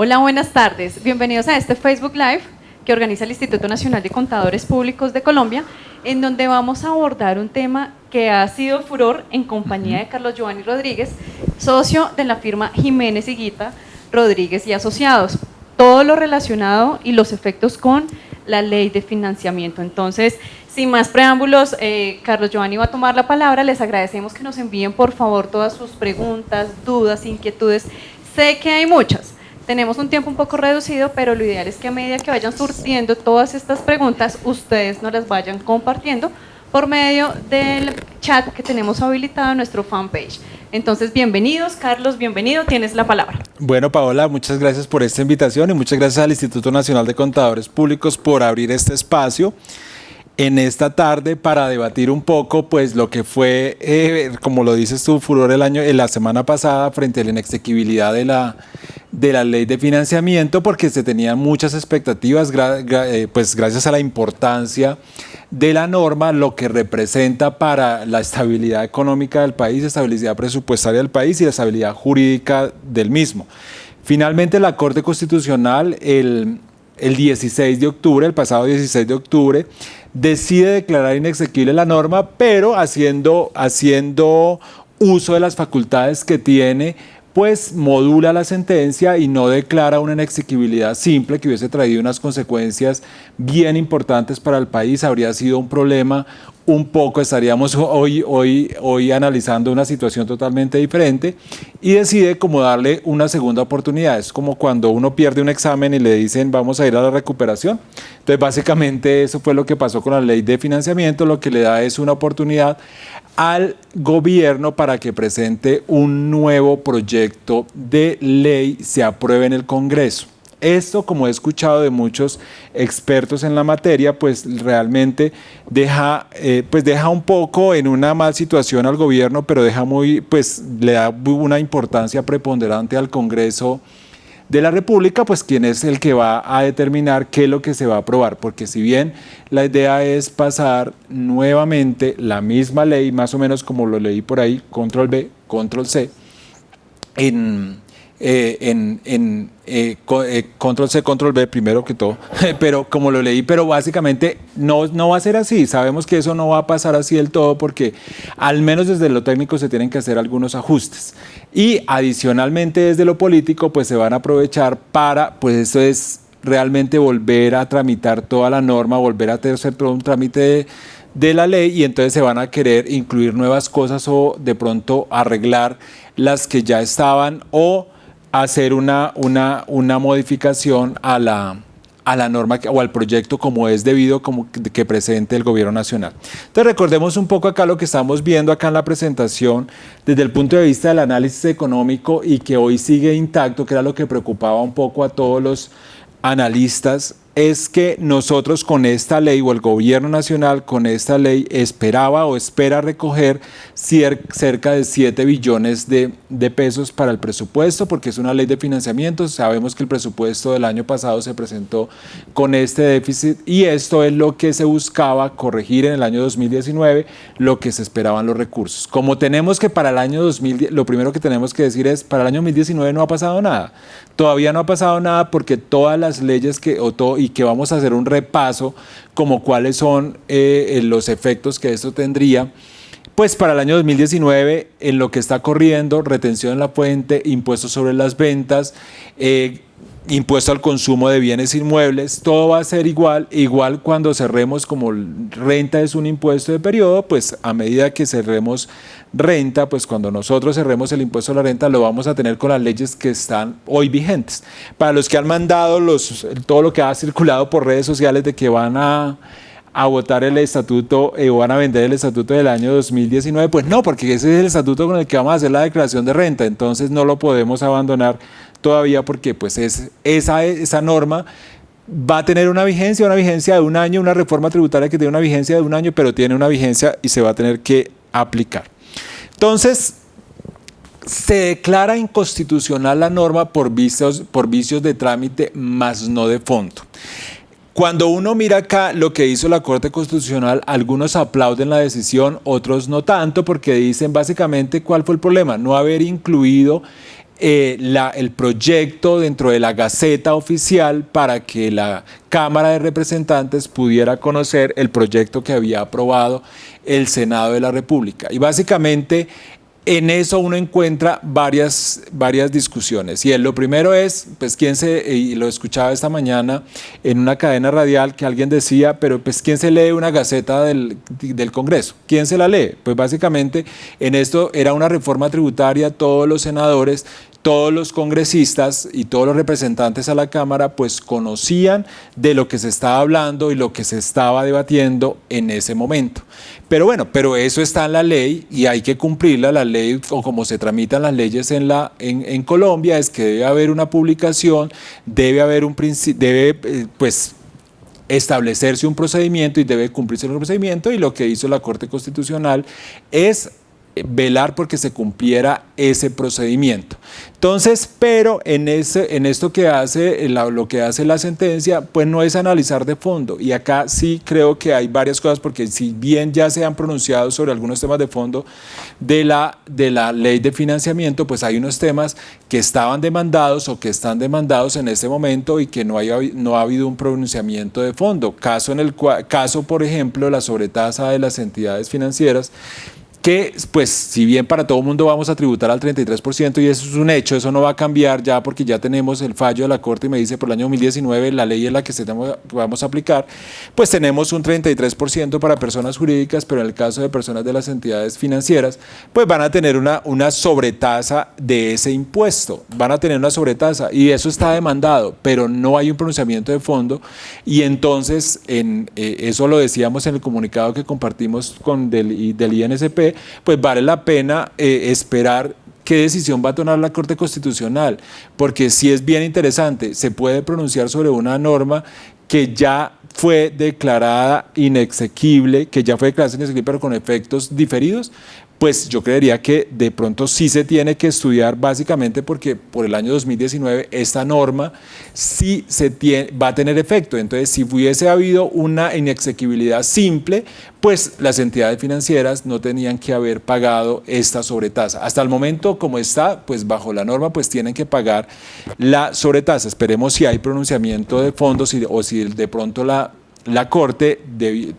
Hola, buenas tardes. Bienvenidos a este Facebook Live que organiza el Instituto Nacional de Contadores Públicos de Colombia, en donde vamos a abordar un tema que ha sido furor en compañía de Carlos Giovanni Rodríguez, socio de la firma Jiménez Higuita Rodríguez y Asociados. Todo lo relacionado y los efectos con la ley de financiamiento. Entonces, sin más preámbulos, Carlos Giovanni va a tomar la palabra. Les agradecemos que nos envíen por favor todas sus preguntas, dudas, inquietudes. Sé que hay muchas. Tenemos un tiempo un poco reducido, pero lo ideal es que a medida que vayan surtiendo todas estas preguntas, ustedes nos las vayan compartiendo por medio del chat que tenemos habilitado en nuestro fanpage. Entonces, bienvenidos, Carlos, bienvenido, tienes la palabra. Bueno, Paola, muchas gracias por esta invitación y muchas gracias al Instituto Nacional de Contadores Públicos por abrir este espacio en esta tarde para debatir un poco pues lo que fue, como lo dices tú, furor la semana pasada frente a la inexequibilidad de la ley de financiamiento, porque se tenían muchas expectativas pues gracias a la importancia de la norma, lo que representa para la estabilidad económica del país, estabilidad presupuestaria del país y la estabilidad jurídica del mismo. Finalmente la Corte Constitucional el 16 de octubre, el pasado 16 de octubre, decide declarar inexequible la norma, pero haciendo uso de las facultades que tiene, pues modula la sentencia y no declara una inexequibilidad simple que hubiese traído unas consecuencias bien importantes para el país. Habría sido un problema un poco, estaríamos hoy analizando una situación totalmente diferente, y decide como darle una segunda oportunidad. Es como cuando uno pierde un examen y le dicen vamos a ir a la recuperación. Entonces básicamente eso fue lo que pasó con la ley de financiamiento. Lo que le da es una oportunidad al gobierno para que presente un nuevo proyecto de ley, se apruebe en el Congreso. Esto, como he escuchado de muchos expertos en la materia, pues realmente deja un poco en una mala situación al gobierno, pero le da una importancia preponderante al Congreso de la República, pues quien es el que va a determinar qué es lo que se va a aprobar, porque si bien la idea es pasar nuevamente la misma ley, más o menos como lo leí por ahí, control B, control C, control C, control B primero que todo, pero como lo leí, pero básicamente no va a ser así. Sabemos que eso no va a pasar así del todo, porque al menos desde lo técnico se tienen que hacer algunos ajustes, y adicionalmente desde lo político pues se van a aprovechar para, pues eso es realmente volver a tramitar toda la norma, volver a hacer todo un trámite de la ley, y entonces se van a querer incluir nuevas cosas o de pronto arreglar las que ya estaban, o hacer una modificación a la norma o al proyecto como es debido, como que presente el gobierno nacional. Entonces recordemos un poco acá lo que estamos viendo acá en la presentación desde el punto de vista del análisis económico, y que hoy sigue intacto, que era lo que preocupaba un poco a todos los analistas, es que nosotros con esta ley, o el gobierno nacional con esta ley, esperaba o espera recoger cerca de 7 billones de pesos para el presupuesto, porque es una ley de financiamiento. Sabemos que el presupuesto del año pasado se presentó con este déficit, y esto es lo que se buscaba corregir en el año 2019, lo que se esperaban los recursos. Como tenemos que para el año 2010, lo primero que tenemos que decir es, para el año 2019 no ha pasado nada. Todavía no ha pasado nada, porque todas las leyes y que vamos a hacer un repaso como cuáles son los efectos que esto tendría, pues para el año 2019 en lo que está corriendo: retención en la fuente, impuestos sobre las ventas, impuesto al consumo de bienes inmuebles, todo va a ser igual cuando cerremos. Como renta es un impuesto de periodo, pues a medida que cerremos renta, pues cuando nosotros cerremos el impuesto a la renta, lo vamos a tener con las leyes que están hoy vigentes. Para los que han mandado todo lo que ha circulado por redes sociales de que van a votar el estatuto o van a vender el estatuto del año 2019, pues no, porque ese es el estatuto con el que vamos a hacer la declaración de renta. Entonces no lo podemos abandonar todavía, porque pues esa norma va a tener una vigencia de un año, una reforma tributaria que tiene una vigencia de un año, pero tiene una vigencia y se va a tener que aplicar. Entonces, se declara inconstitucional la norma por vicios de trámite, más no de fondo. Cuando uno mira acá lo que hizo la Corte Constitucional, algunos aplauden la decisión, otros no tanto, porque dicen básicamente cuál fue el problema: no haber incluido el proyecto dentro de la Gaceta Oficial para que la Cámara de Representantes pudiera conocer el proyecto que había aprobado el Senado de la República. Y básicamente en eso uno encuentra varias discusiones. Y lo primero es, pues y lo escuchaba esta mañana en una cadena radial que alguien decía, pero pues ¿quién se lee una gaceta del Congreso? ¿Quién se la lee? Pues básicamente en esto era una reforma tributaria, todos los senadores, todos los congresistas y todos los representantes a la Cámara pues conocían de lo que se estaba hablando y lo que se estaba debatiendo en ese momento. Pero bueno, eso está en la ley y hay que cumplirla. La ley, o como se tramitan las leyes en Colombia, es que debe haber una publicación, debe haber pues establecerse un procedimiento y debe cumplirse el procedimiento, y lo que hizo la Corte Constitucional es velar porque se cumpliera ese procedimiento. Entonces, pero en esto que hace, lo que hace la sentencia, pues no es analizar de fondo, y acá sí creo que hay varias cosas, porque si bien ya se han pronunciado sobre algunos temas de fondo de la ley de financiamiento, pues hay unos temas que estaban demandados o que están demandados en este momento y que no ha habido un pronunciamiento de fondo. Caso, por ejemplo, la sobretasa de las entidades financieras, que pues si bien para todo el mundo vamos a tributar al 33% y eso es un hecho, eso no va a cambiar ya porque ya tenemos el fallo de la Corte y me dice por el año 2019 la ley en la que vamos a aplicar, pues tenemos un 33% para personas jurídicas, pero en el caso de personas de las entidades financieras, pues van a tener una sobretasa de ese impuesto, van a tener una sobretasa y eso está demandado, pero no hay un pronunciamiento de fondo, y entonces eso lo decíamos en el comunicado que compartimos del INSP, pues vale la pena esperar qué decisión va a tomar la Corte Constitucional, porque sí es bien interesante, se puede pronunciar sobre una norma que ya fue declarada inexequible, pero con efectos diferidos. Pues yo creería que de pronto sí se tiene que estudiar, básicamente porque por el año 2019 esta norma sí va a tener efecto. Entonces, si hubiese habido una inexequibilidad simple, pues las entidades financieras no tenían que haber pagado esta sobretasa. Hasta el momento, como está, pues bajo la norma, pues tienen que pagar la sobretasa. Esperemos si hay pronunciamiento de fondos o si de pronto la Corte,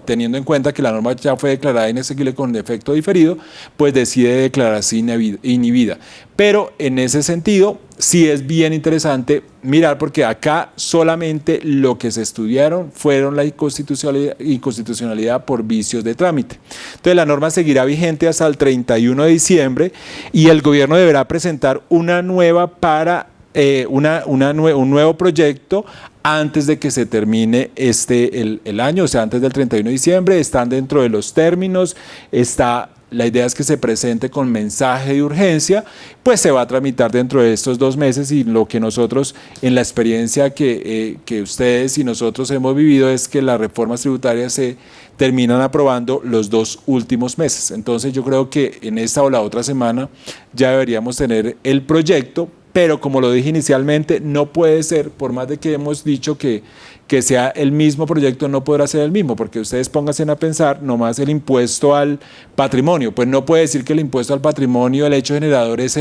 teniendo en cuenta que la norma ya fue declarada inexequible con efecto diferido, pues decide declararse inhibida. Pero en ese sentido, sí es bien interesante mirar, porque acá solamente lo que se estudiaron fueron la inconstitucionalidad por vicios de trámite. Entonces la norma seguirá vigente hasta el 31 de diciembre y el gobierno deberá presentar una nueva un nuevo proyecto antes de que se termine el año, o sea, antes del 31 de diciembre. Están dentro de los términos, la idea es que se presente con mensaje de urgencia, pues se va a tramitar dentro de estos 2 meses, y lo que nosotros, en la experiencia que ustedes y nosotros hemos vivido, es que las reformas tributarias se terminan aprobando los 2 últimos meses. Entonces yo creo que en esta o la otra semana ya deberíamos tener el proyecto, pero como lo dije inicialmente, no puede ser, por más de que hemos dicho que sea el mismo proyecto, no podrá ser el mismo, porque ustedes pónganse a pensar, nomás el impuesto al patrimonio, pues no puede decir que el impuesto al patrimonio, el hecho generador es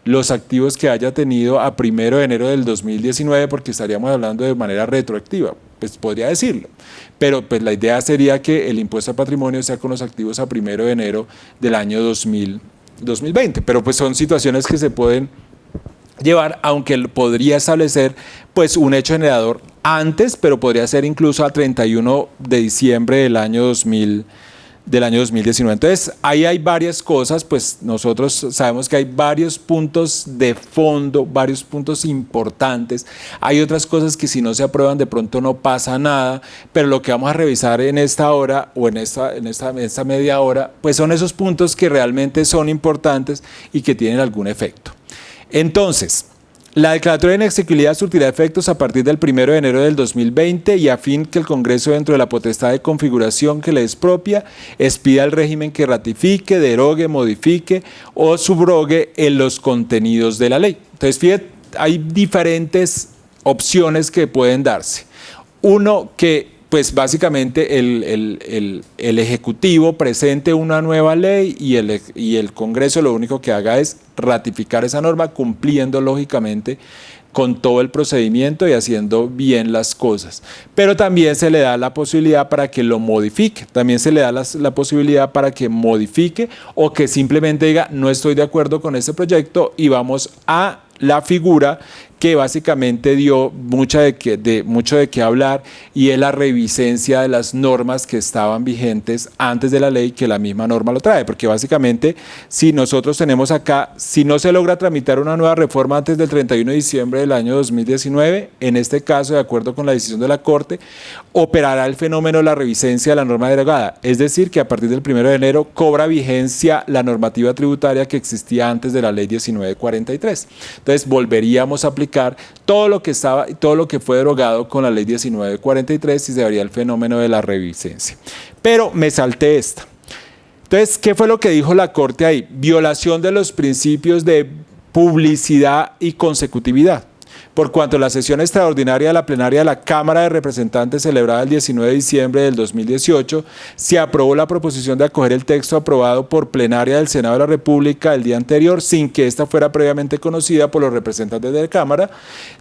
los activos que haya tenido a 1 de enero del 2019, porque estaríamos hablando de manera retroactiva, pues podría decirlo, pero pues la idea sería que el impuesto al patrimonio sea con los activos a 1 de enero del año 2020, pero pues son situaciones que se pueden llevar, aunque podría establecer pues un hecho generador antes, pero podría ser incluso a 31 de diciembre del año 2019. Entonces, ahí hay varias cosas, pues nosotros sabemos que hay varios puntos de fondo, varios puntos importantes. Hay otras cosas que si no se aprueban de pronto no pasa nada, pero lo que vamos a revisar en esta hora o en esta media hora, pues son esos puntos que realmente son importantes y que tienen algún efecto. Entonces, la declaratoria de inexequibilidad surtirá efectos a partir del 1 de enero del 2020 y a fin que el Congreso, dentro de la potestad de configuración que le es propia, expida el régimen que ratifique, derogue, modifique o subrogue en los contenidos de la ley. Entonces, fíjate, hay diferentes opciones que pueden darse. Uno, que pues básicamente el Ejecutivo presente una nueva ley y el Congreso lo único que haga es ratificar esa norma, cumpliendo lógicamente con todo el procedimiento y haciendo bien las cosas. Pero también se le da la posibilidad para que lo modifique, también se le da la posibilidad para que modifique o que simplemente diga no estoy de acuerdo con este proyecto y vamos a la figura que básicamente dio mucho de qué hablar, y es la revisencia de las normas que estaban vigentes antes de la ley, que la misma norma lo trae, porque básicamente si nosotros tenemos acá, si no se logra tramitar una nueva reforma antes del 31 de diciembre del año 2019, en este caso, de acuerdo con la decisión de la Corte, operará el fenómeno de la revisencia de la norma derogada, es decir, que a partir del 1 de enero cobra vigencia la normativa tributaria que existía antes de la ley 1943. Entonces volveríamos a aplicar todo lo que fue derogado con la ley 1943 y se daría el fenómeno de la revisencia. Pero me salté esta. Entonces, ¿qué fue lo que dijo la Corte ahí? Violación de los principios de publicidad y consecutividad. Por cuanto la sesión extraordinaria de la plenaria de la Cámara de Representantes celebrada el 19 de diciembre del 2018, se aprobó la proposición de acoger el texto aprobado por plenaria del Senado de la República el día anterior sin que ésta fuera previamente conocida por los representantes de la Cámara,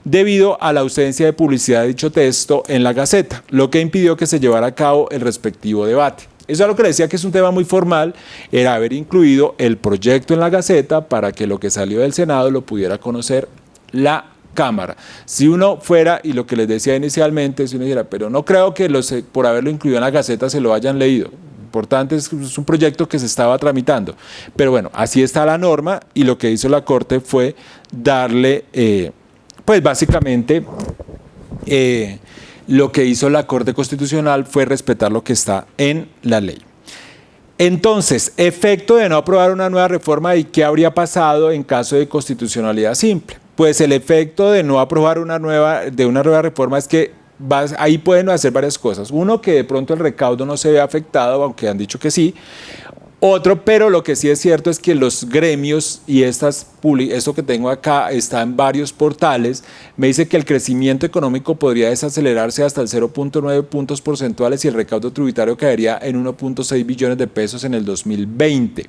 debido a la ausencia de publicidad de dicho texto en la Gaceta, lo que impidió que se llevara a cabo el respectivo debate. Eso es lo que le decía, que es un tema muy formal, era haber incluido el proyecto en la Gaceta para que lo que salió del Senado lo pudiera conocer la Cámara. Si uno fuera, y lo que les decía inicialmente, si uno dijera, pero no creo que por haberlo incluido en la Gaceta se lo hayan leído. Importante, es un proyecto que se estaba tramitando. Pero bueno, así está la norma, y lo que hizo la Corte fue darle, pues básicamente, lo que hizo la Corte Constitucional fue respetar lo que está en la ley. Entonces, efecto de no aprobar una nueva reforma, ¿y qué habría pasado en caso de constitucionalidad simple? Pues el efecto de no aprobar una nueva reforma es que ahí pueden hacer varias cosas. Uno, que de pronto el recaudo no se ve afectado, aunque han dicho que sí. Otro, pero lo que sí es cierto es que los gremios, y esto que tengo acá está en varios portales, me dice que el crecimiento económico podría desacelerarse hasta el 0.9 puntos porcentuales y el recaudo tributario caería en 1.6 billones de pesos en el 2020.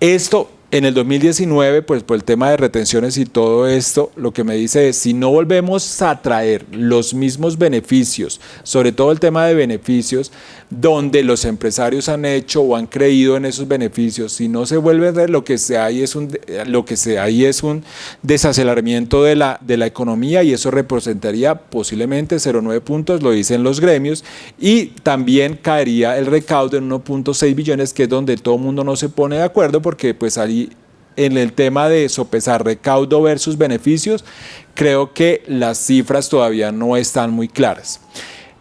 Esto en el 2019, pues por el tema de retenciones y todo esto, lo que me dice es, si no volvemos a traer los mismos beneficios, sobre todo el tema de beneficios, donde los empresarios han hecho o han creído en esos beneficios, si no se vuelve a ver, lo que se hay es un desaceleramiento de la economía, y eso representaría posiblemente 0.9 puntos, lo dicen los gremios, y también caería el recaudo en 1.6 billones, que es donde todo el mundo no se pone de acuerdo, porque pues ahí en el tema de sopesar recaudo versus beneficios, creo que las cifras todavía no están muy claras.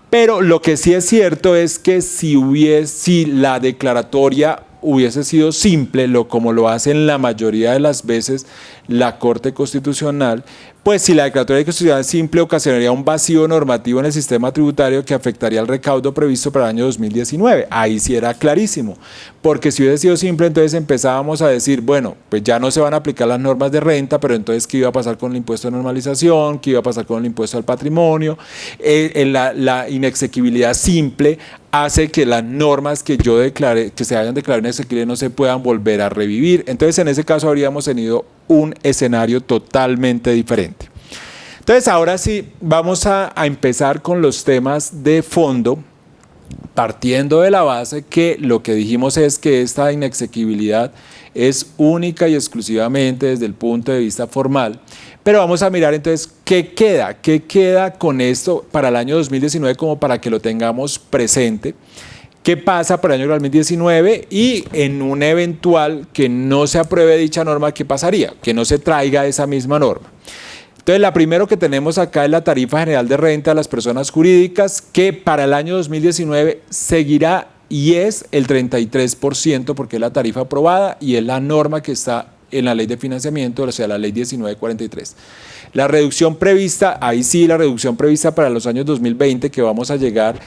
Pero lo que sí es cierto es que si la declaratoria hubiese sido simple, como lo hacen la mayoría de las veces la Corte Constitucional, pues si la declaratoria constitucional simple ocasionaría un vacío normativo en el sistema tributario que afectaría el recaudo previsto para el año 2019. Ahí sí era clarísimo, porque si hubiese sido simple, entonces empezábamos a decir, bueno, pues ya no se van a aplicar las normas de renta, pero entonces ¿qué iba a pasar con el impuesto de normalización? ¿Qué iba a pasar con el impuesto al patrimonio? La inexequibilidad simple hace que las normas que yo declaré, que se hayan declarado inexequibles, no se puedan volver a revivir. Entonces, en ese caso habríamos tenido un escenario totalmente diferente. Entonces, ahora sí, vamos a empezar con los temas de fondo, partiendo de la base que lo que dijimos es que esta inexequibilidad es única y exclusivamente desde el punto de vista formal. Pero vamos a mirar entonces qué queda con esto para el año 2019, como para que lo tengamos presente. ¿Qué pasa para el año 2019? Y en un eventual que no se apruebe dicha norma, ¿qué pasaría? Que no se traiga esa misma norma. Entonces, la primero que tenemos acá es la tarifa general de renta de las personas jurídicas, que para el año 2019 seguirá y es el 33%, porque es la tarifa aprobada y es la norma que está en la ley de financiamiento, o sea, la ley 1943. La reducción prevista, ahí sí, la reducción prevista para los años 2020, que vamos a llegar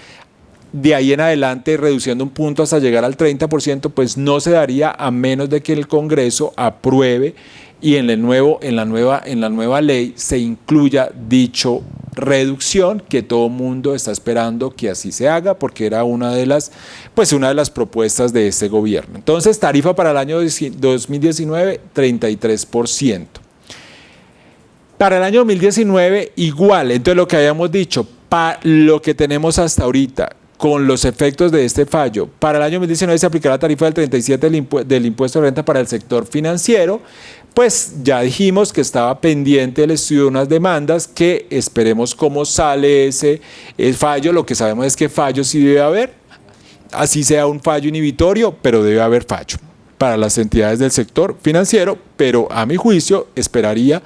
de ahí en adelante reduciendo un punto hasta llegar al 30%, pues no se daría a menos de que el Congreso apruebe y en la nueva ley se incluya dicho reducción que todo mundo está esperando que así se haga, porque era una de las propuestas de este gobierno. Entonces, tarifa para el año 2019, 33%. Para el año 2019, igual. Entonces, lo que habíamos dicho, para lo que tenemos hasta ahorita, con los efectos de este fallo, para el año 2019 se aplicará la tarifa del 37 del impuesto de renta para el sector financiero. Pues ya dijimos que estaba pendiente el estudio de unas demandas, que esperemos cómo sale ese fallo. Lo que sabemos es que fallo sí debe haber, así sea un fallo inhibitorio, pero debe haber fallo para las entidades del sector financiero, pero a mi juicio esperaría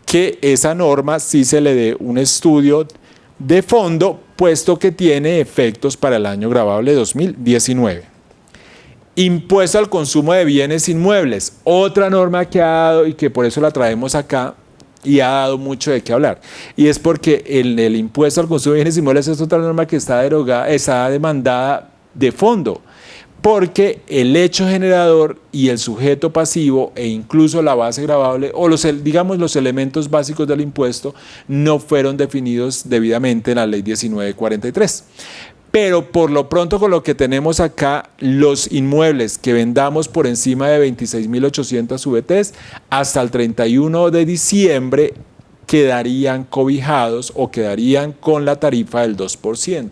que esa norma sí se le dé un estudio de fondo, puesto que tiene efectos para el año gravable 2019. Impuesto al consumo de bienes inmuebles, otra norma que ha dado y que por eso la traemos acá y ha dado mucho de qué hablar. Y es porque el impuesto al consumo de bienes inmuebles es otra norma que está demandada de fondo, porque el hecho generador y el sujeto pasivo e incluso la base gravable o los elementos básicos del impuesto no fueron definidos debidamente en la ley 1943. Pero por lo pronto, con lo que tenemos acá, los inmuebles que vendamos por encima de 26.800 VTs hasta el 31 de diciembre quedarían cobijados o quedarían con la tarifa del 2%.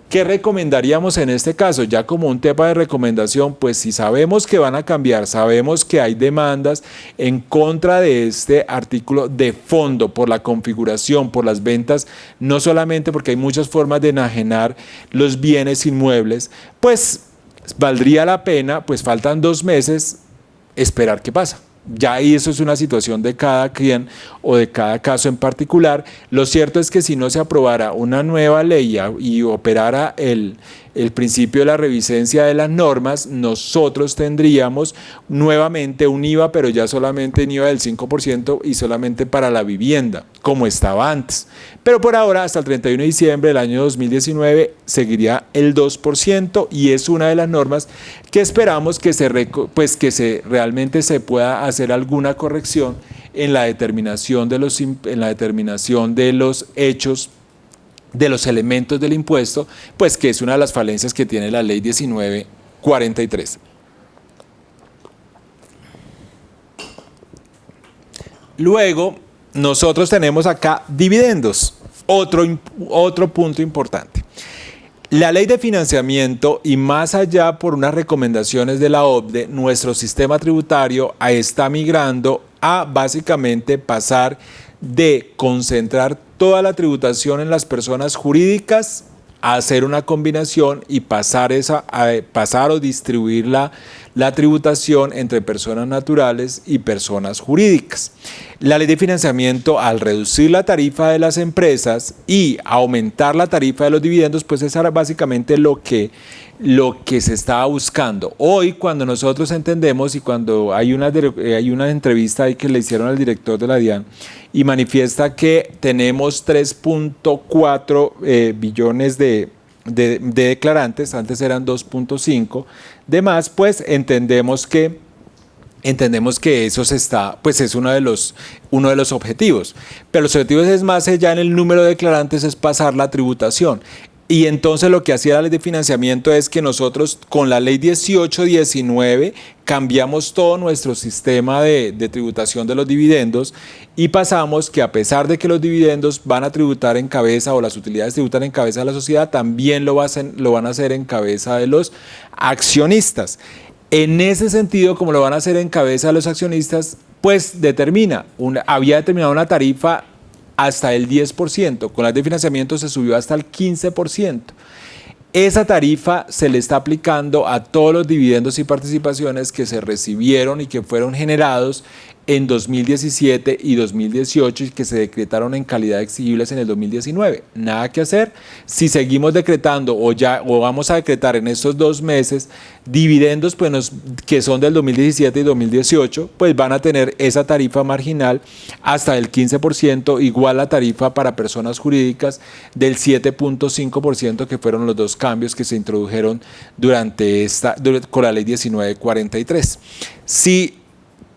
¿Qué recomendaríamos en este caso? Ya como un tema de recomendación, pues si sabemos que van a cambiar, sabemos que hay demandas en contra de este artículo de fondo por la configuración, por las ventas, no solamente porque hay muchas formas de enajenar los bienes inmuebles, pues valdría la pena, pues faltan 2 meses, esperar qué pasa. Ya ahí eso es una situación de cada quien o de cada caso en particular. Lo cierto es que si no se aprobara una nueva ley y operara el principio de la revisencia de las normas, nosotros tendríamos nuevamente un IVA, pero ya solamente un IVA del 5% y solamente para la vivienda, como estaba antes. Pero por ahora, hasta el 31 de diciembre del año 2019, seguiría el 2% y es una de las normas que esperamos que realmente se pueda hacer alguna corrección en la determinación de los hechos, de los elementos del impuesto, pues que es una de las falencias que tiene la ley 1943. Luego, nosotros tenemos acá dividendos, otro punto importante. La ley de financiamiento y más allá por unas recomendaciones de la OCDE, nuestro sistema tributario está migrando a básicamente pasar de concentrar toda la tributación en las personas jurídicas a hacer una combinación y pasar o distribuir la tributación entre personas naturales y personas jurídicas. La ley de financiamiento, al reducir la tarifa de las empresas y aumentar la tarifa de los dividendos, pues eso era básicamente lo que se estaba buscando. Hoy, cuando nosotros entendemos y cuando hay una entrevista ahí que le hicieron al director de la DIAN y manifiesta que tenemos 3.4 billones de declarantes, antes eran 2.5 de más, pues entendemos que eso es uno de los objetivos. Pero los objetivos es más allá en el número de declarantes, es pasar la tributación. Y entonces lo que hacía la ley de financiamiento es que nosotros con la ley 1819 cambiamos todo nuestro sistema de tributación de los dividendos y pasamos que a pesar de que los dividendos van a tributar en cabeza o las utilidades tributan en cabeza de la sociedad, también lo van a hacer en cabeza de los accionistas. En ese sentido, como lo van a hacer en cabeza de los accionistas, pues había determinado una tarifa hasta el 10%, con las de financiamiento se subió hasta el 15%. Esa tarifa se le está aplicando a todos los dividendos y participaciones que se recibieron y que fueron generados en 2017 y 2018 y que se decretaron en calidad de exigibles en el 2019. Nada que hacer. Si seguimos decretando o vamos a decretar en estos 2 meses dividendos que son del 2017 y 2018, pues van a tener esa tarifa marginal hasta el 15%, igual la tarifa para personas jurídicas del 7.5%, que fueron los 2 cambios que se introdujeron con la ley 1943.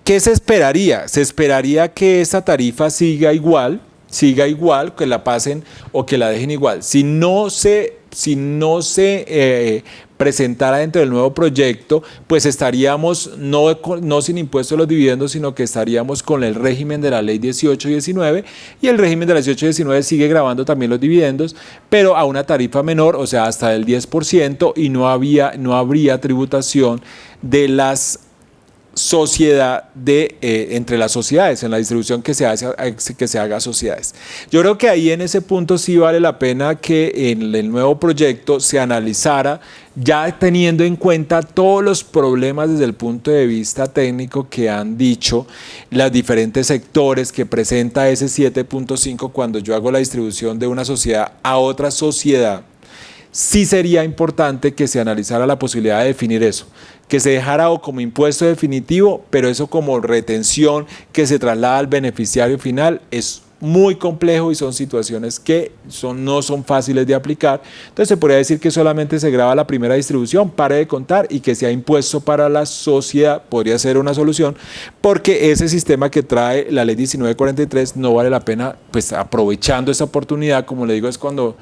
¿Qué se esperaría? Se esperaría que esa tarifa siga igual, siga igual, que la pasen o que la dejen igual. Si no se presentara dentro del nuevo proyecto, pues estaríamos no sin impuesto a los dividendos, sino que estaríamos con el régimen de la ley 18 y 19, y el régimen de la 18 y 19 sigue grabando también los dividendos, pero a una tarifa menor, o sea, hasta el 10%, y no habría tributación de las entre las sociedades, en la distribución que se haga a sociedades. Yo creo que ahí en ese punto sí vale la pena que en el nuevo proyecto se analizara, ya teniendo en cuenta todos los problemas desde el punto de vista técnico que han dicho los diferentes sectores que presenta ese 7.5 cuando yo hago la distribución de una sociedad a otra sociedad. Sí sería importante que se analizara la posibilidad de definir eso, que se dejara o como impuesto definitivo, pero eso como retención que se traslada al beneficiario final es muy complejo y son situaciones que no son fáciles de aplicar. Entonces se podría decir que solamente se graba la primera distribución, pare de contar, y que sea impuesto para la sociedad, podría ser una solución, porque ese sistema que trae la ley 1943 no vale la pena, pues aprovechando esa oportunidad, como le digo, es cuando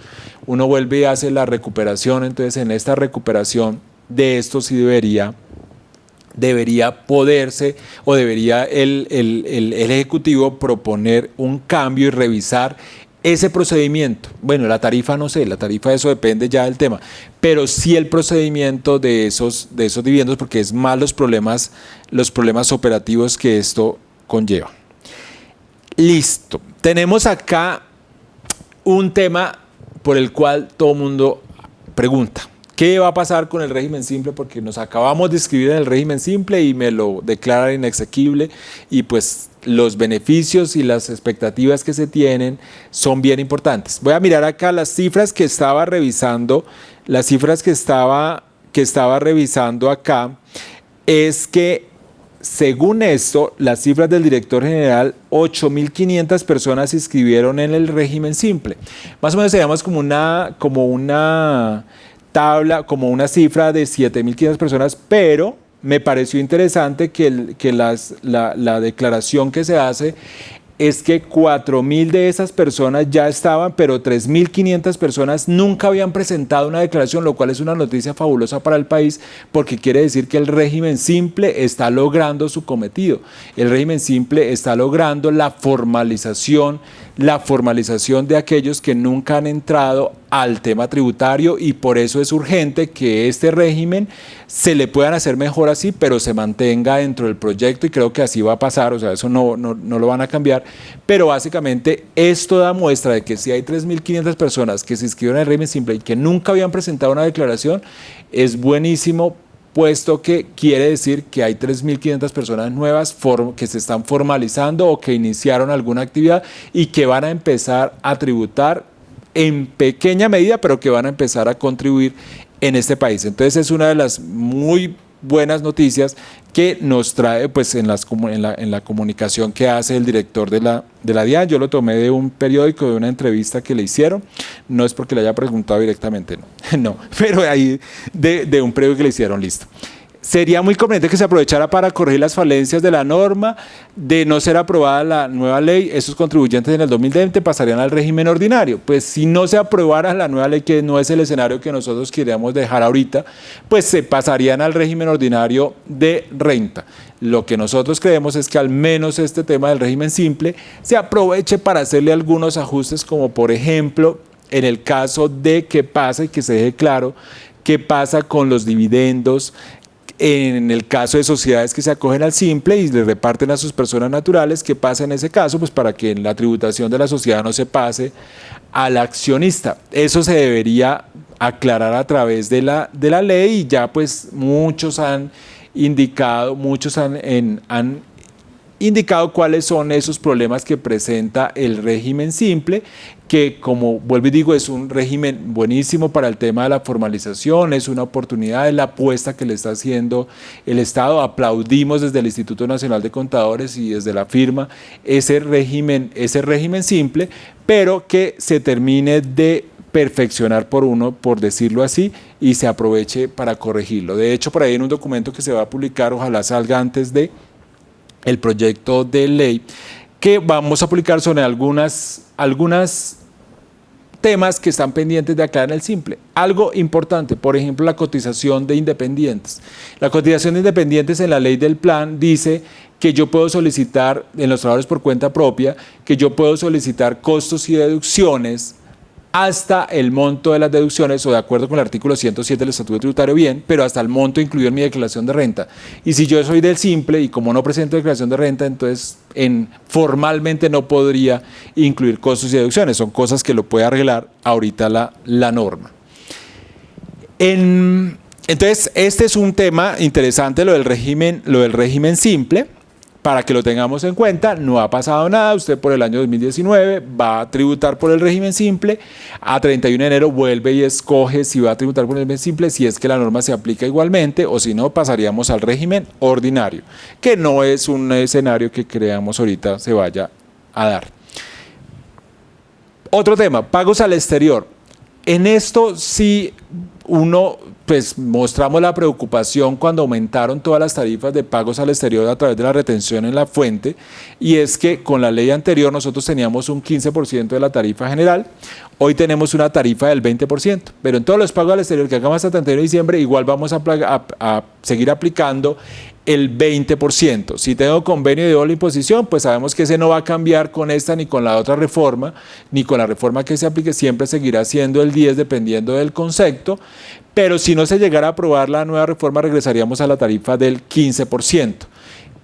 uno vuelve y hace la recuperación. Entonces en esta recuperación de esto sí debería poderse, o debería el Ejecutivo proponer un cambio y revisar ese procedimiento. Bueno, la tarifa no sé, la tarifa eso depende ya del tema, pero sí el procedimiento de esos dividendos, porque es más los problemas operativos que esto conlleva. Listo. Tenemos acá un tema por el cual todo el mundo pregunta: ¿qué va a pasar con el régimen simple? Porque nos acabamos de inscribir en el régimen simple y me lo declaran inexequible, y pues los beneficios y las expectativas que se tienen son bien importantes. Voy a mirar acá las cifras que estaba revisando. Las cifras que estaba revisando acá es que, según esto, las cifras del director general, 8.500 personas se inscribieron en el régimen simple. Más o menos seríamos como una tabla, como una cifra de 7.500 personas, pero me pareció interesante que la declaración que se hace es que 4.000 de esas personas ya estaban, pero 3.500 personas nunca habían presentado una declaración, lo cual es una noticia fabulosa para el país, porque quiere decir que el régimen simple está logrando su cometido. El régimen simple está logrando la formalización de aquellos que nunca han entrado al tema tributario, y por eso es urgente que este régimen se le puedan hacer mejor así, pero se mantenga dentro del proyecto, y creo que así va a pasar. O sea, eso no lo van a cambiar, pero básicamente esto da muestra de que si hay 3.500 personas que se inscribieron en el régimen simple y que nunca habían presentado una declaración, es buenísimo, puesto que quiere decir que hay 3.500 personas nuevas que se están formalizando o que iniciaron alguna actividad y que van a empezar a tributar en pequeña medida, pero que van a empezar a contribuir en este país. Entonces es una de las muy buenas noticias que nos trae, pues, en la comunicación que hace el director de la DIAN. Yo lo tomé de un periódico, de una entrevista que le hicieron, no es porque le haya preguntado directamente, no, pero ahí de un periódico que le hicieron, listo. Sería muy conveniente que se aprovechara para corregir las falencias de la norma. De no ser aprobada la nueva ley, esos contribuyentes en el 2020 pasarían al régimen ordinario. Pues si no se aprobara la nueva ley, que no es el escenario que nosotros queríamos dejar ahorita, pues se pasarían al régimen ordinario de renta. Lo que nosotros creemos es que al menos este tema del régimen simple se aproveche para hacerle algunos ajustes, como por ejemplo en el caso de que pase, que se deje claro qué pasa con los dividendos, en el caso de sociedades que se acogen al simple y le reparten a sus personas naturales, ¿qué pasa en ese caso? Pues para que en la tributación de la sociedad no se pase al accionista. Eso se debería aclarar a través de la ley, y ya pues muchos han indicado cuáles son esos problemas que presenta el régimen simple, que, como vuelvo y digo, es un régimen buenísimo para el tema de la formalización, es una oportunidad, es la apuesta que le está haciendo el Estado. Aplaudimos desde el Instituto Nacional de Contadores y desde la firma ese régimen simple, pero que se termine de perfeccionar por decirlo así, y se aproveche para corregirlo. De hecho, por ahí en un documento que se va a publicar, ojalá salga antes de el proyecto de ley, que vamos a publicar sobre algunas temas que están pendientes de acá en el simple. Algo importante, por ejemplo, la cotización de independientes. La cotización de independientes en la ley del plan dice que yo puedo solicitar, en los trabajadores por cuenta propia, que yo puedo solicitar costos y deducciones hasta el monto de las deducciones, o de acuerdo con el artículo 107 del Estatuto Tributario, bien, pero hasta el monto incluido en mi declaración de renta. Y si yo soy del simple y como no presento declaración de renta, entonces formalmente no podría incluir costos y deducciones. Son cosas que lo puede arreglar ahorita la norma. Entonces, este es un tema interesante, lo del régimen simple. Para que lo tengamos en cuenta, no ha pasado nada, usted por el año 2019 va a tributar por el régimen simple, a 31 de enero vuelve y escoge si va a tributar por el régimen simple, si es que la norma se aplica igualmente, o si no, pasaríamos al régimen ordinario, que no es un escenario que creamos ahorita se vaya a dar. Otro tema, pagos al exterior. En esto sí pues mostramos la preocupación cuando aumentaron todas las tarifas de pagos al exterior a través de la retención en la fuente, y es que con la ley anterior nosotros teníamos un 15% de la tarifa general, hoy tenemos una tarifa del 20%, pero en todos los pagos al exterior que hagamos hasta 31 de diciembre igual vamos a seguir aplicando el 20%. Si tengo convenio de doble imposición, pues sabemos que ese no va a cambiar con esta ni con la otra reforma, ni con la reforma que se aplique, siempre seguirá siendo el 10 dependiendo del concepto, pero si no se llegara a aprobar la nueva reforma regresaríamos a la tarifa del 15%.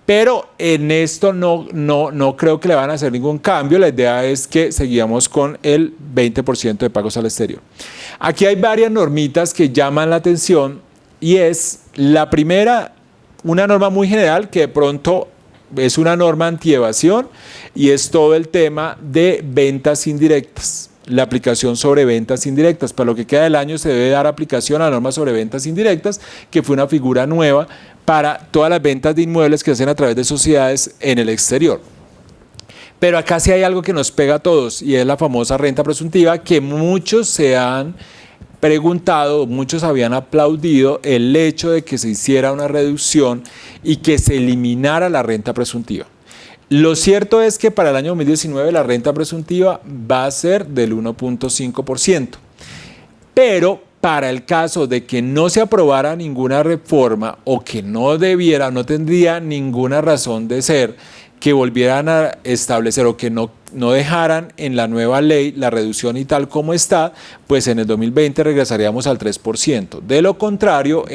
Pero en esto no creo que le van a hacer ningún cambio, la idea es que seguíamos con el 20% de pagos al exterior. Aquí hay varias normitas que llaman la atención, y es la primera, una norma muy general que de pronto es una norma antievasión, y es todo el tema de ventas indirectas. La aplicación sobre ventas indirectas. Para lo que queda del año se debe dar aplicación a la norma sobre ventas indirectas, que fue una figura nueva para todas las ventas de inmuebles que se hacen a través de sociedades en el exterior. Pero acá sí hay algo que nos pega a todos, y es la famosa renta presuntiva, que muchos se han preguntado, muchos habían aplaudido el hecho de que se hiciera una reducción y que se eliminara la renta presuntiva. Lo cierto es que para el año 2019 la renta presuntiva va a ser del 1.5%, pero para el caso de que no se aprobara ninguna reforma o que no tendría ninguna razón de ser, que volvieran a establecer o que no dejaran en la nueva ley la reducción y tal como está, pues en el 2020 regresaríamos al 3%. De lo contrario,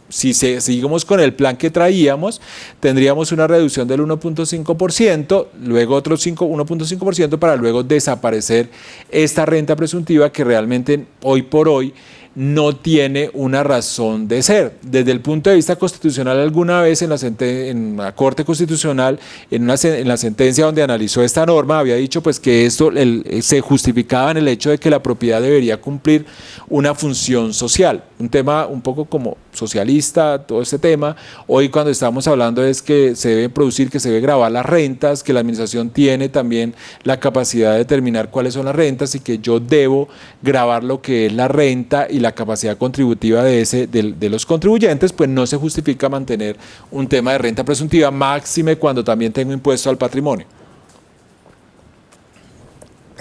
si seguimos con el plan que traíamos, tendríamos una reducción del 1.5%, luego otro 1.5% para luego desaparecer esta renta presuntiva que realmente hoy por hoy no tiene una razón de ser. Desde el punto de vista constitucional, alguna vez en la Corte Constitucional, en la sentencia donde analizó esta norma, había dicho pues que esto se justificaba en el hecho de que la propiedad debería cumplir una función social, un tema un poco como socialista, todo este tema. Hoy cuando estamos hablando es que se debe producir, que se debe gravar las rentas, que la administración tiene también la capacidad de determinar cuáles son las rentas y que yo debo gravar lo que es la renta y la capacidad contributiva de los contribuyentes, pues no se justifica mantener un tema de renta presuntiva, máxime cuando también tengo impuesto al patrimonio.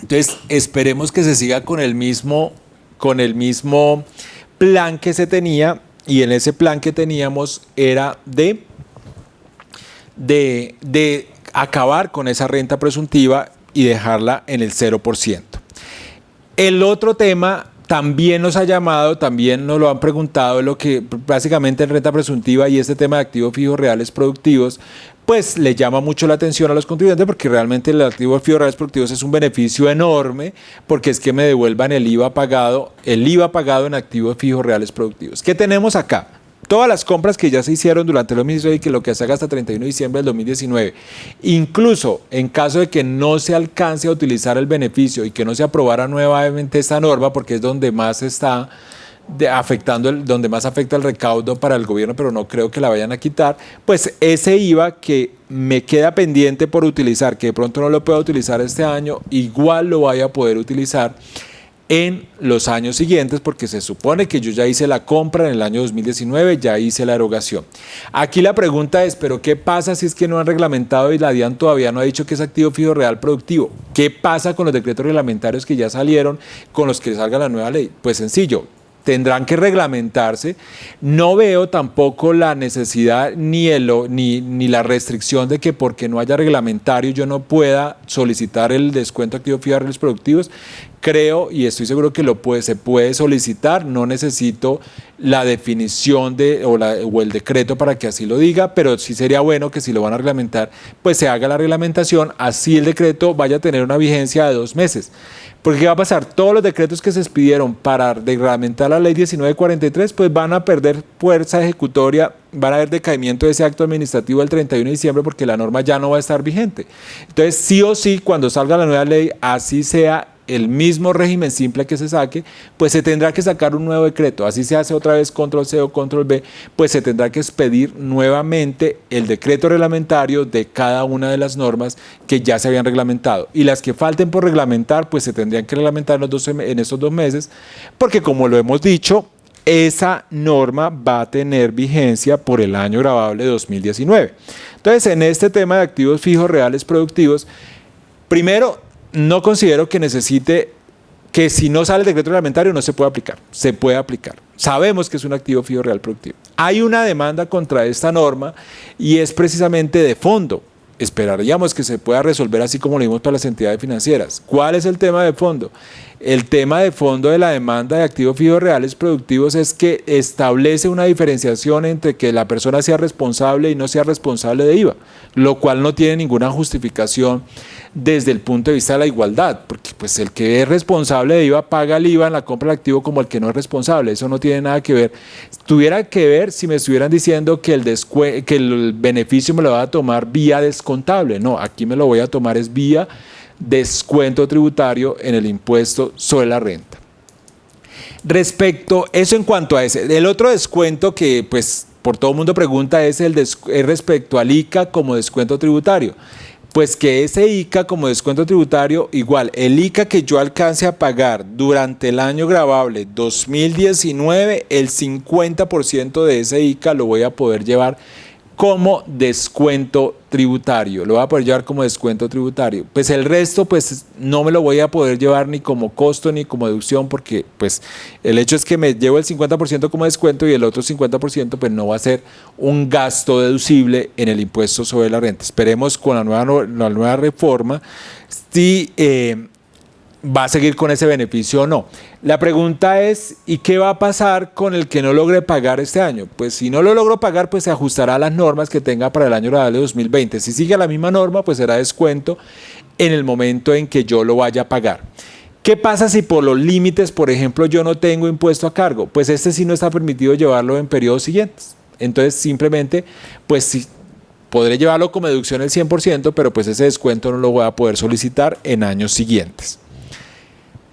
Entonces, esperemos que se siga con el mismo plan que se tenía, y en ese plan que teníamos era de acabar con esa renta presuntiva y dejarla en el 0%. El otro tema también nos ha llamado, también nos lo han preguntado, lo que básicamente en renta presuntiva y este tema de activos fijos reales productivos, pues le llama mucho la atención a los contribuyentes, porque realmente el activo fijos reales productivos es un beneficio enorme, porque es que me devuelvan el IVA pagado en activos fijos reales productivos. ¿Qué tenemos acá? Todas las compras que ya se hicieron durante el 2019 y que lo que se haga hasta 31 de diciembre del 2019, incluso en caso de que no se alcance a utilizar el beneficio y que no se aprobara nuevamente esta norma, porque es donde más está donde más afecta el recaudo para el gobierno, pero no creo que la vayan a quitar, pues ese IVA que me queda pendiente por utilizar, que de pronto no lo puedo utilizar este año, igual lo vaya a poder utilizar en los años siguientes, porque se supone que yo ya hice la compra en el año 2019, ya hice la erogación. Aquí la pregunta es, ¿pero qué pasa si es que no han reglamentado y la DIAN todavía no ha dicho que es activo fijo real productivo? ¿Qué pasa con los decretos reglamentarios que ya salieron, con los que salga la nueva ley? Pues sencillo, tendrán que reglamentarse. No veo tampoco la necesidad ni la restricción de que porque no haya reglamentario yo no pueda solicitar el descuento activo fijo de reales productivos. Creo y estoy seguro que se puede solicitar, no necesito la definición o el decreto para que así lo diga, pero sí sería bueno que si lo van a reglamentar, pues se haga la reglamentación, así el decreto vaya a tener una vigencia de 2 meses. Porque ¿qué va a pasar? Todos los decretos que se expidieron para reglamentar la ley 1943, pues van a perder fuerza ejecutoria, van a haber decaimiento de ese acto administrativo el 31 de diciembre porque la norma ya no va a estar vigente. Entonces, sí o sí, cuando salga la nueva ley, así sea el mismo régimen simple que se saque, pues se tendrá que sacar un nuevo decreto. Así se hace otra vez control C o control V, pues se tendrá que expedir nuevamente el decreto reglamentario de cada una de las normas que ya se habían reglamentado. Y las que falten por reglamentar, pues se tendrían que reglamentar en estos 2 meses, porque como lo hemos dicho, esa norma va a tener vigencia por el año gravable 2019. Entonces, en este tema de activos fijos reales productivos, primero, no considero que necesite que si no sale el decreto reglamentario no se puede aplicar, se puede aplicar. Sabemos que es un activo fijo real productivo. Hay una demanda contra esta norma y es precisamente de fondo. Esperaríamos que se pueda resolver así como lo vimos para las entidades financieras. ¿Cuál es el tema de fondo? El tema de fondo de la demanda de activos fijos reales productivos es que establece una diferenciación entre que la persona sea responsable y no sea responsable de IVA, lo cual no tiene ninguna justificación desde el punto de vista de la igualdad, porque pues el que es responsable de IVA paga el IVA en la compra del activo como el que no es responsable. Eso no tiene nada que ver. Tuviera que ver si me estuvieran diciendo que el beneficio me lo va a tomar vía descontable. No, aquí me lo voy a tomar es vía descuento tributario en el impuesto sobre la renta. Respecto, eso en cuanto a ese. El otro descuento que pues por todo el mundo pregunta es respecto al ICA como descuento tributario. Pues que ese ICA como descuento tributario, igual, el ICA que yo alcance a pagar durante el año gravable 2019, el 50% de ese ICA lo voy a poder llevar como descuento tributario, lo voy a poder llevar como descuento tributario. Pues el resto pues no me lo voy a poder llevar ni como costo ni como deducción porque pues el hecho es que me llevo el 50% como descuento y el otro 50% pues no va a ser un gasto deducible en el impuesto sobre la renta. Esperemos con la nueva reforma si va a seguir con ese beneficio o no. La pregunta es, ¿y qué va a pasar con el que no logre pagar este año? Pues si no lo logro pagar, pues se ajustará a las normas que tenga para el año gravable 2020. Si sigue la misma norma, pues será descuento en el momento en que yo lo vaya a pagar. ¿Qué pasa si por los límites, por ejemplo, yo no tengo impuesto a cargo? Pues este sí no está permitido llevarlo en periodos siguientes. Entonces, simplemente, pues sí, podré llevarlo como deducción el 100%, pero pues ese descuento no lo voy a poder solicitar en años siguientes.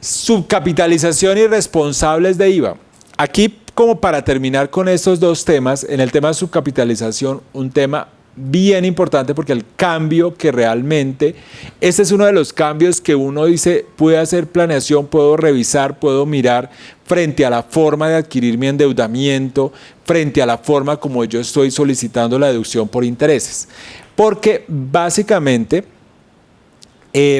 Subcapitalización y responsables de IVA. Aquí, como para terminar con estos dos temas, en el tema de subcapitalización, un tema bien importante porque el cambio que realmente, este es uno de los cambios que uno dice, puede hacer planeación, puedo revisar, puedo mirar frente a la forma de adquirir mi endeudamiento, frente a la forma como yo estoy solicitando la deducción por intereses. Porque básicamente,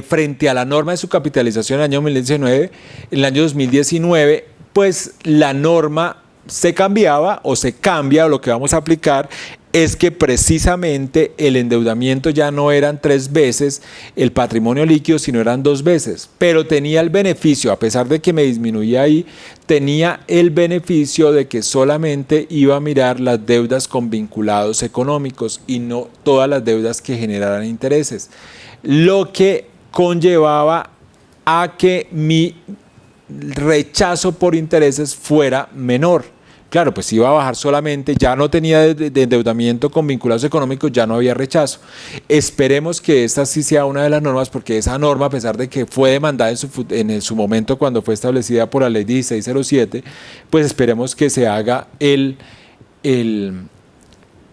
frente a la norma de subcapitalización en el año 2019, pues la norma se cambiaba o se cambia, o lo que vamos a aplicar es que precisamente el endeudamiento ya no eran 3 veces el patrimonio líquido, sino eran 2 veces, pero tenía el beneficio, a pesar de que me disminuía ahí, tenía el beneficio de que solamente iba a mirar las deudas con vinculados económicos y no todas las deudas que generaran intereses, lo que conllevaba a que mi rechazo por intereses fuera menor. Claro, pues iba a bajar solamente, ya no tenía de endeudamiento con vinculados económicos, ya no había rechazo. Esperemos que esta sí sea una de las normas, porque esa norma, a pesar de que fue demandada en su momento cuando fue establecida por la ley 1607, pues esperemos que se haga el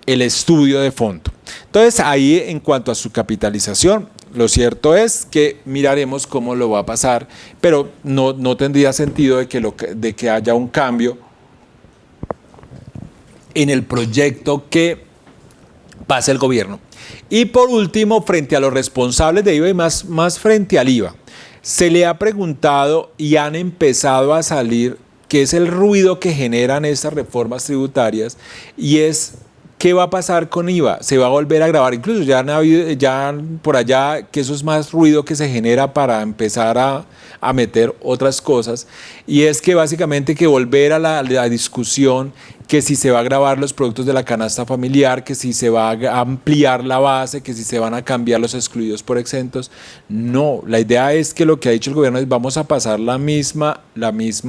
estudio de fondo. Entonces, ahí en cuanto a su capitalización, Lo cierto es que miraremos cómo lo va a pasar, pero no tendría sentido de que haya un cambio en el proyecto que pase el gobierno. Y por último, frente a los responsables de IVA y más frente al IVA, se le ha preguntado y han empezado a salir qué es el ruido que generan estas reformas tributarias y es qué va a pasar con IVA, se va a volver a grabar, incluso ya han habido ya por allá que eso es más ruido que se genera para empezar a meter otras cosas y es que básicamente que volver a la discusión que si se va a grabar los productos de la canasta familiar, que si se va a ampliar la base, que si se van a cambiar los excluidos por exentos. No, la idea es que lo que ha dicho el gobierno es vamos a pasar la misma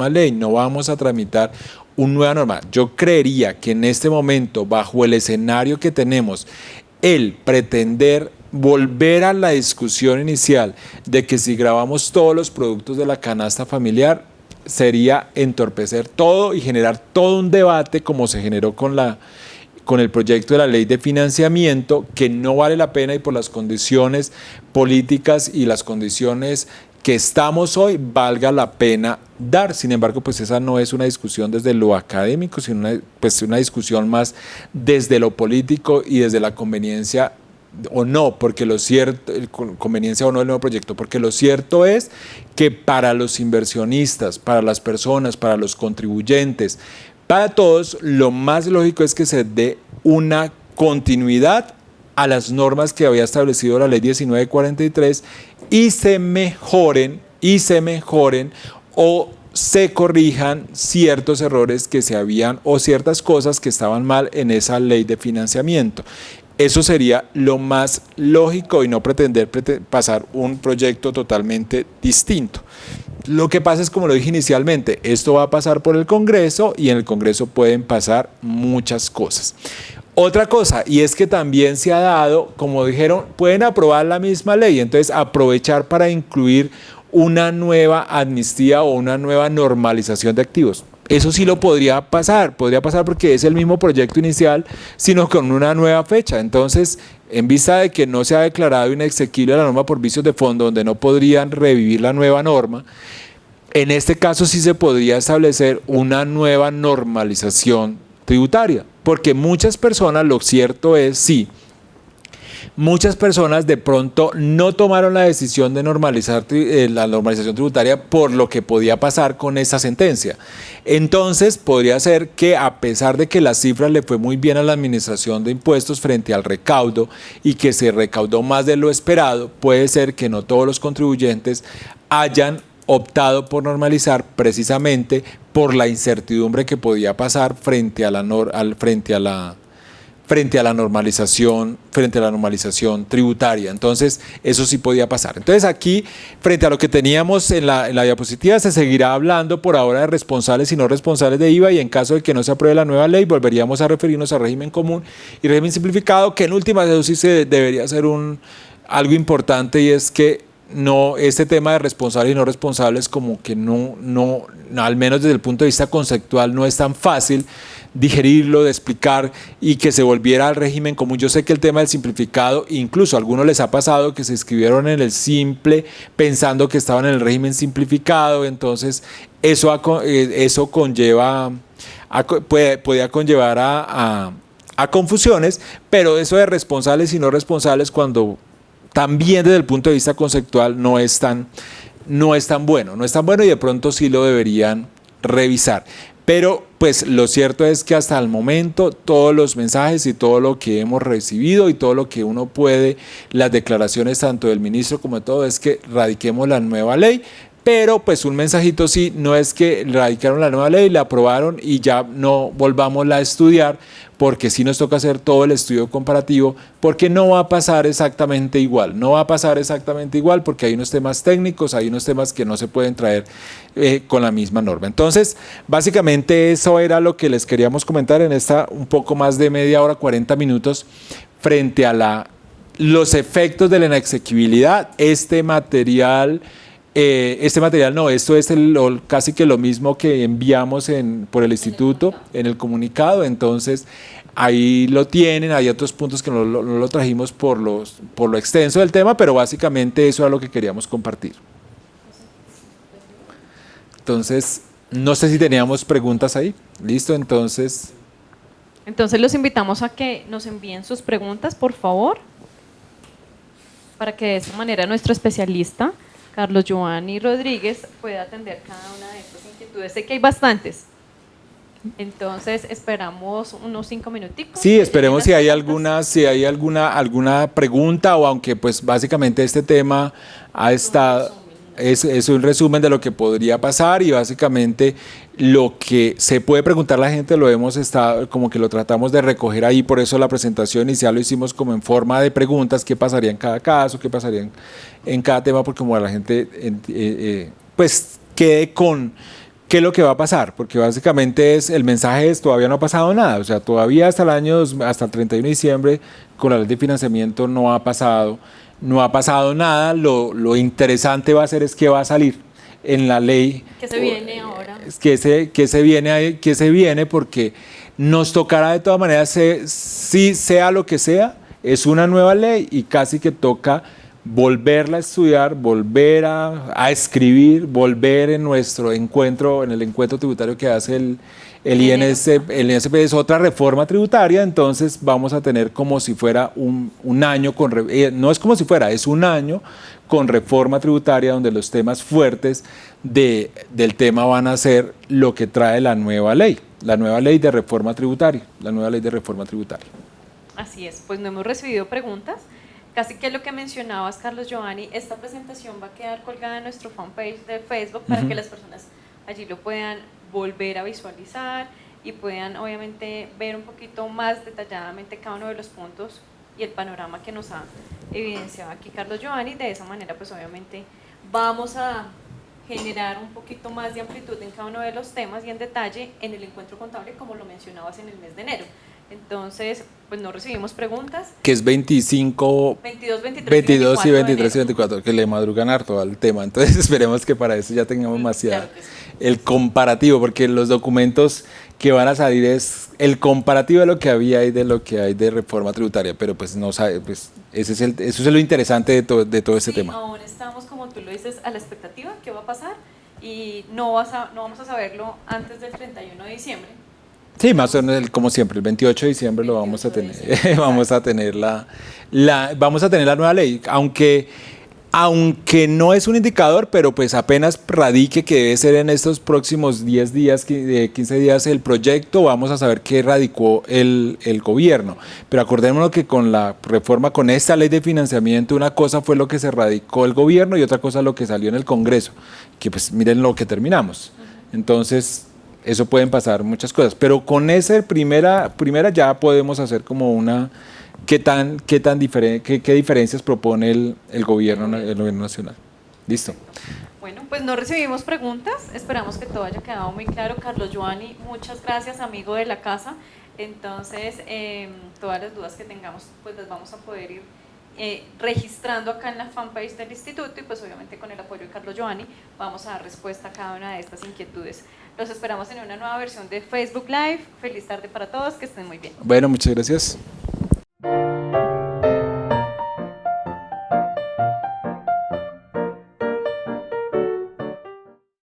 ley, no vamos a tramitar una nueva norma. Yo creería que en este momento, bajo el escenario que tenemos, el pretender volver a la discusión inicial de que si grabamos todos los productos de la canasta familiar, sería entorpecer todo y generar todo un debate como se generó con el proyecto de la ley de financiamiento que no vale la pena y por las condiciones políticas y las condiciones que estamos hoy valga la pena dar. Sin embargo, pues esa no es una discusión desde lo académico, sino una discusión más desde lo político y desde la conveniencia o no, porque lo cierto, conveniencia o no del nuevo proyecto, porque lo cierto es que para los inversionistas, para las personas, para los contribuyentes, para todos, lo más lógico es que se dé una continuidad a las normas que había establecido la ley 1943 y se mejoren o se corrijan ciertos errores que se habían o ciertas cosas que estaban mal en esa ley de financiamiento. Eso sería lo más lógico y no pretender pasar un proyecto totalmente distinto. Lo que pasa es, como lo dije inicialmente, esto va a pasar por el Congreso y en el Congreso pueden pasar muchas cosas. Otra cosa, y es que también se ha dado, como dijeron, pueden aprobar la misma ley, entonces aprovechar para incluir una nueva amnistía o una nueva normalización de activos. Eso sí lo podría pasar porque es el mismo proyecto inicial, sino con una nueva fecha. Entonces, en vista de que no se ha declarado inexequible la norma por vicios de fondo, donde no podrían revivir la nueva norma, en este caso sí se podría establecer una nueva normalización tributaria, porque muchas personas, lo cierto es, sí, muchas personas de pronto no tomaron la decisión de normalizar la normalización tributaria por lo que podía pasar con esa sentencia. Entonces, podría ser que a pesar de que la cifra le fue muy bien a la administración de impuestos frente al recaudo y que se recaudó más de lo esperado, puede ser que no todos los contribuyentes hayan optado por normalizar precisamente por la incertidumbre que podía pasar frente a la normalización tributaria. Entonces, eso sí podía pasar. Entonces, aquí, frente a lo que teníamos en la diapositiva, se seguirá hablando por ahora de responsables y no responsables de IVA, y en caso de que no se apruebe la nueva ley, volveríamos a referirnos al régimen común y régimen simplificado, que en últimas eso sí se debería ser algo importante, y es que este tema de responsables y no responsables, como que no, al menos desde el punto de vista conceptual, no es tan fácil digerirlo, de explicar y que se volviera al régimen común. Yo sé que el tema del simplificado, incluso a algunos les ha pasado que se inscribieron en el simple pensando que estaban en el régimen simplificado, entonces eso podía conllevar a confusiones, pero eso de responsables y no responsables, cuando también desde el punto de vista conceptual no es tan bueno y de pronto sí lo deberían revisar. Pero pues lo cierto es que hasta el momento todos los mensajes y todo lo que hemos recibido y todo lo que uno puede, las declaraciones tanto del ministro como de todo, es que radiquemos la nueva ley. Pero pues un mensajito sí, no es que radicaron la nueva ley, la aprobaron y ya no volvámosla a estudiar, porque sí nos toca hacer todo el estudio comparativo, porque no va a pasar exactamente igual, porque hay unos temas técnicos, hay unos temas que no se pueden traer con la misma norma. Entonces, básicamente eso era lo que les queríamos comentar en esta un poco más de media hora, 40 minutos, frente a los efectos de la inexequibilidad. Esto es casi que lo mismo que enviamos por el instituto en el comunicado. Entonces, ahí lo tienen. Hay otros puntos que no lo trajimos por lo extenso del tema, pero básicamente eso era lo que queríamos compartir. Entonces, no sé si teníamos preguntas ahí. ¿Listo? Entonces Entonces los invitamos a que nos envíen sus preguntas, por favor, para que de esa manera nuestro especialista, Carlos Giovanni Rodríguez, pueda atender cada una de estas inquietudes. Sé que hay bastantes. Entonces esperamos unos 5 minuticos. sí, esperemos si hay alguna pregunta, o aunque pues básicamente este tema ha estado, es un resumen de lo que podría pasar, y básicamente lo que se puede preguntar la gente lo hemos estado, como que lo tratamos de recoger ahí. Por eso la presentación inicial lo hicimos como en forma de preguntas: qué pasaría en cada caso, qué pasaría en cada tema, porque como la gente pues quede con qué es lo que va a pasar, porque básicamente el mensaje es: todavía no ha pasado nada. O sea, todavía hasta hasta el 31 de diciembre con la ley de financiamiento no ha pasado nada. Lo interesante va a ser es qué va a salir en la ley, ¿Qué se viene ahora? que se viene, porque nos tocará de todas maneras, si sea lo que sea, es una nueva ley y casi que toca volverla a estudiar, volver a escribir, volver en nuestro encuentro, en el encuentro tributario que hace el INSP, es otra reforma tributaria. Entonces vamos a tener como si fuera un año no es como si fuera, es un año con reforma tributaria, donde los temas fuertes del tema van a ser lo que trae la nueva ley de reforma tributaria, Así es, pues no hemos recibido preguntas. Casi que lo que mencionabas, Carlos Giovanni, esta presentación va a quedar colgada en nuestro fanpage de Facebook para que las personas allí lo puedan volver a visualizar y puedan obviamente ver un poquito más detalladamente cada uno de los puntos y el panorama que nos ha evidenciado aquí Carlos Giovanni. De esa manera pues obviamente vamos a generar un poquito más de amplitud en cada uno de los temas y en detalle en el encuentro contable, como lo mencionabas, en el mes de enero. Entonces, pues no recibimos preguntas. Que es 22, 23 y 24, que le madrugan harto al tema. Entonces esperemos que para eso ya tengamos más Claro que sí. el comparativo, porque los documentos que van a salir es el comparativo de lo que había y de lo que hay de reforma tributaria, pero pues no sabe, pues eso es lo interesante de todo este tema. Aún estamos, como tú lo dices, a la expectativa, qué va a pasar, y no vamos a saberlo antes del 31 de diciembre. Sí, más o menos como siempre, el 28 de diciembre lo vamos a tener. Vamos a tener vamos a tener la nueva ley, aunque no es un indicador, pero pues apenas radique, que debe ser en estos próximos 10 días, 15 días el proyecto, vamos a saber qué radicó el gobierno. Pero acordémonos que con la reforma, con esta ley de financiamiento, una cosa fue lo que se radicó el gobierno y otra cosa lo que salió en el Congreso, que pues miren lo que terminamos. Entonces eso pueden pasar muchas cosas, pero con esa primera ya podemos hacer como una qué diferencias propone el gobierno nacional. Listo. Bueno, pues no recibimos preguntas, esperamos que todo haya quedado muy claro. Carlos Giovanni, muchas gracias, amigo de la casa. Entonces, todas las dudas que tengamos, pues las vamos a poder ir registrando acá en la fanpage del instituto, y pues obviamente con el apoyo de Carlos Giovanni vamos a dar respuesta a cada una de estas inquietudes. Los esperamos en una nueva versión de Facebook Live. Feliz tarde para todos, que estén muy bien. Bueno, muchas gracias.